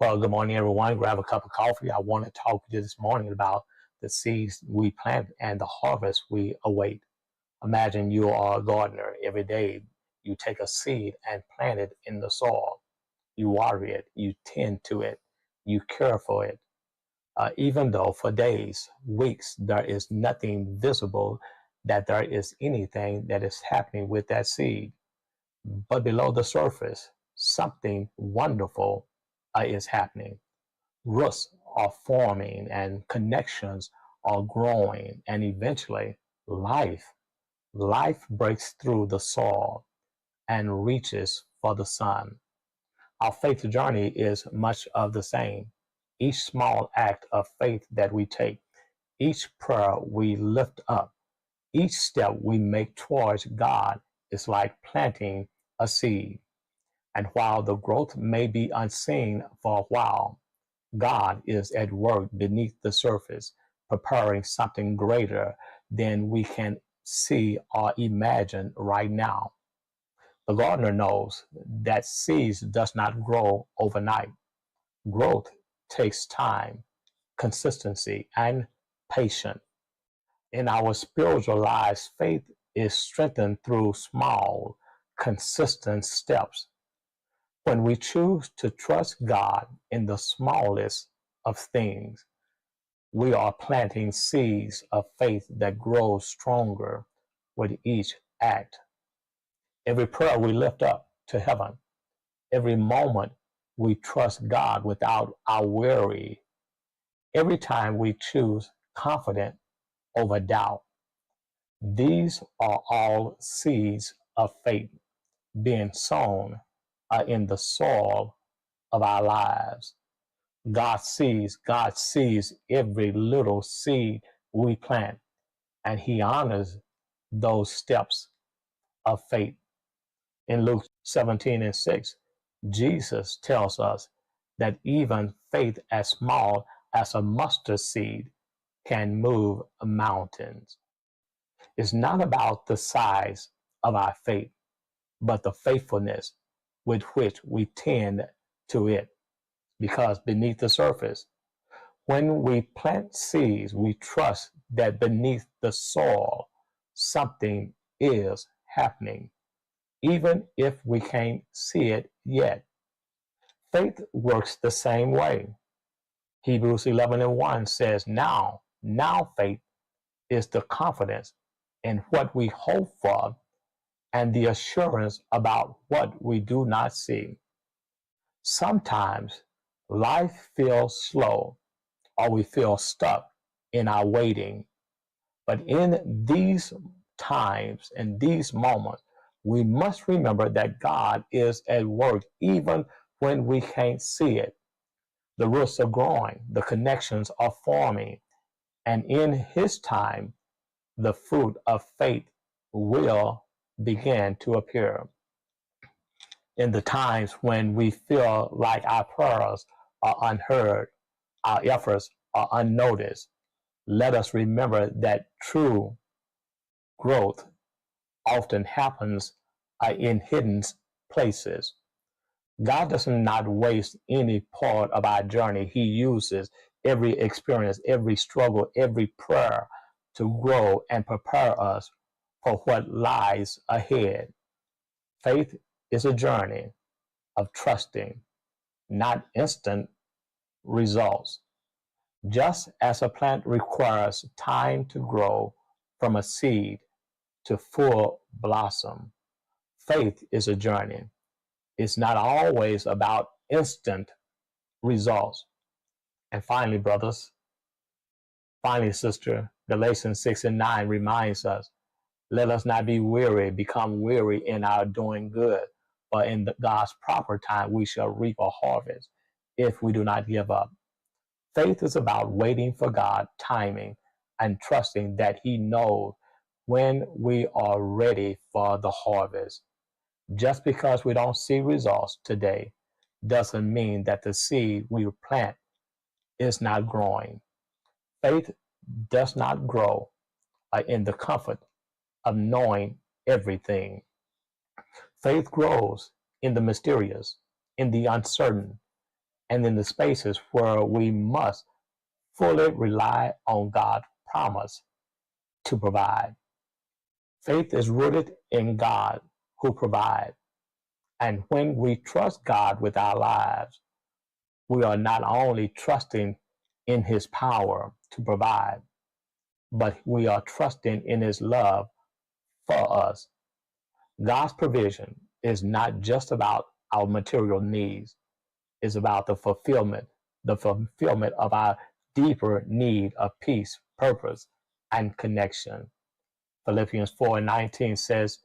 Well, good morning, everyone. Grab a cup of coffee. I want to talk to you this morning about the seeds we plant and the harvest we await. Imagine you are a gardener. Every day you take a seed and plant it in the soil. You water it, you tend to it, you care for it. Even though for days, weeks, there is nothing visible that there is anything that is happening with that seed. But below the surface, something wonderful is happening. Roots are forming and connections are growing, and eventually life breaks through the soil and reaches for the sun. Our faith journey is much of the same. Each small act of faith that we take, each prayer we lift up, each step we make towards God is like planting a seed. And while the growth may be unseen for a while, God is at work beneath the surface, preparing something greater than we can see or imagine right now. The gardener knows that seeds does not grow overnight. Growth takes time, consistency, and patience. In our spiritual lives, faith is strengthened through small, consistent steps. When we choose to trust God in the smallest of things, we are planting seeds of faith that grow stronger with each act. Every prayer we lift up to heaven, every moment we trust God without our worry, every time we choose confidence over doubt. These are all seeds of faith being sown in the soil of our lives. God sees every little seed we plant, and He honors those steps of faith. In Luke 17:6, Jesus tells us that even faith as small as a mustard seed can move mountains. It's not about the size of our faith, but the faithfulness with which we tend to it. Because beneath the surface, when we plant seeds, we trust that beneath the soil, something is happening, even if we can't see it yet. Faith works the same way. Hebrews 11:1 says, now faith is the confidence in what we hope for and the assurance about what we do not see. Sometimes life feels slow or we feel stuck in our waiting. But in these times, in these moments, we must remember that God is at work even when we can't see it. The roots are growing, the connections are forming, and in His time, the fruit of faith will begin to appear. In the times when we feel like our prayers are unheard, our efforts are unnoticed, let us remember that true growth often happens in hidden places. God does not waste any part of our journey. He uses every experience, every struggle, every prayer to grow and prepare us for what lies ahead. Faith is a journey of trusting, not instant results. Just as a plant requires time to grow from a seed to full blossom, faith is a journey. It's not always about instant results. And finally, brothers, finally, sister, Galatians 6:9 reminds us, let us not be weary, become weary in our doing good, but in God's proper time we shall reap a harvest if we do not give up. Faith is about waiting for God's timing and trusting that He knows when we are ready for the harvest. Just because we don't see results today doesn't mean that the seed we plant is not growing. Faith does not grow in the comfort of knowing everything. Faith grows in the mysterious, in the uncertain, and in the spaces where we must fully rely on God's promise to provide. Faith is rooted in God who provides. And when we trust God with our lives, we are not only trusting in his power to provide, but we are trusting in his love for us. God's provision is not just about our material needs, it's about the fulfillment of our deeper need of peace, purpose, and connection. Philippians 4:19 says,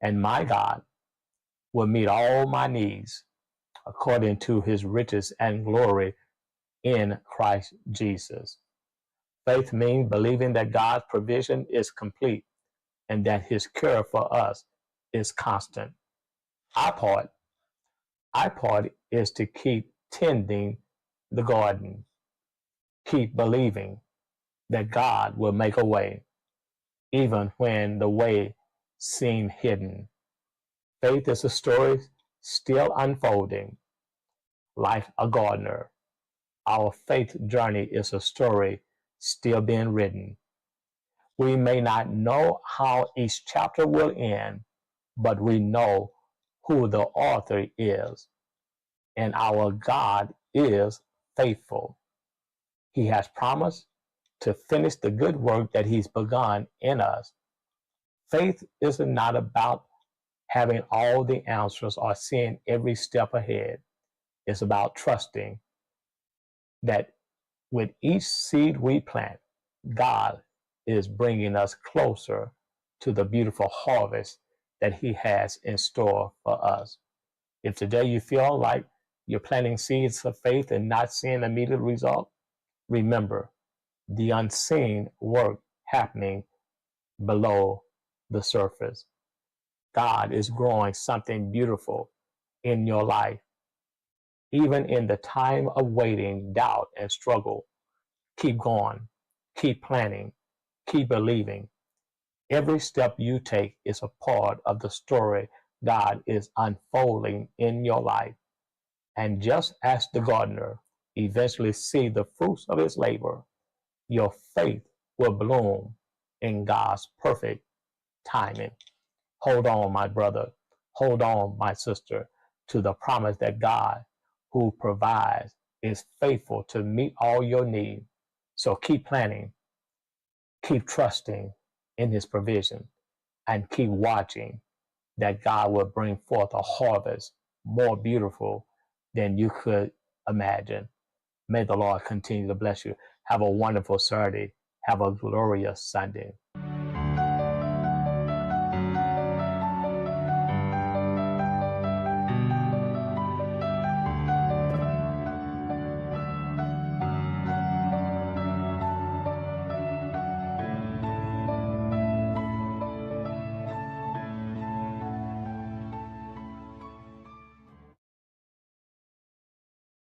and my God will meet all my needs according to his riches and glory in Christ Jesus. Faith means believing that God's provision is complete and that his care for us is constant. Our part, our part is to keep tending the garden, keep believing that God will make a way, even when the way seems hidden. Faith is a story still unfolding, like a gardener. Our faith journey is a story still being written. We may not know how each chapter will end, but we know who the author is, and our God is faithful. He has promised to finish the good work that he's begun in us. Faith is not about having all the answers or seeing every step ahead. It's about trusting that with each seed we plant, God is bringing us closer to the beautiful harvest that he has in store for us. If today you feel like you're planting seeds of faith and not seeing immediate result, remember the unseen work happening below the surface. God is growing something beautiful in your life. Even in the time of waiting, doubt, and struggle, keep going, keep planning, keep believing. Every step you take is a part of the story God is unfolding in your life. And just as the gardener eventually sees the fruits of his labor, your faith will bloom in God's perfect timing. Hold on, my brother. Hold on, my sister, to the promise that God, who provides, is faithful to meet all your needs. So keep planning, keep trusting in his provision, and keep watching that God will bring forth a harvest more beautiful than you could imagine. May the Lord continue to bless you. Have a wonderful Saturday. Have a glorious Sunday.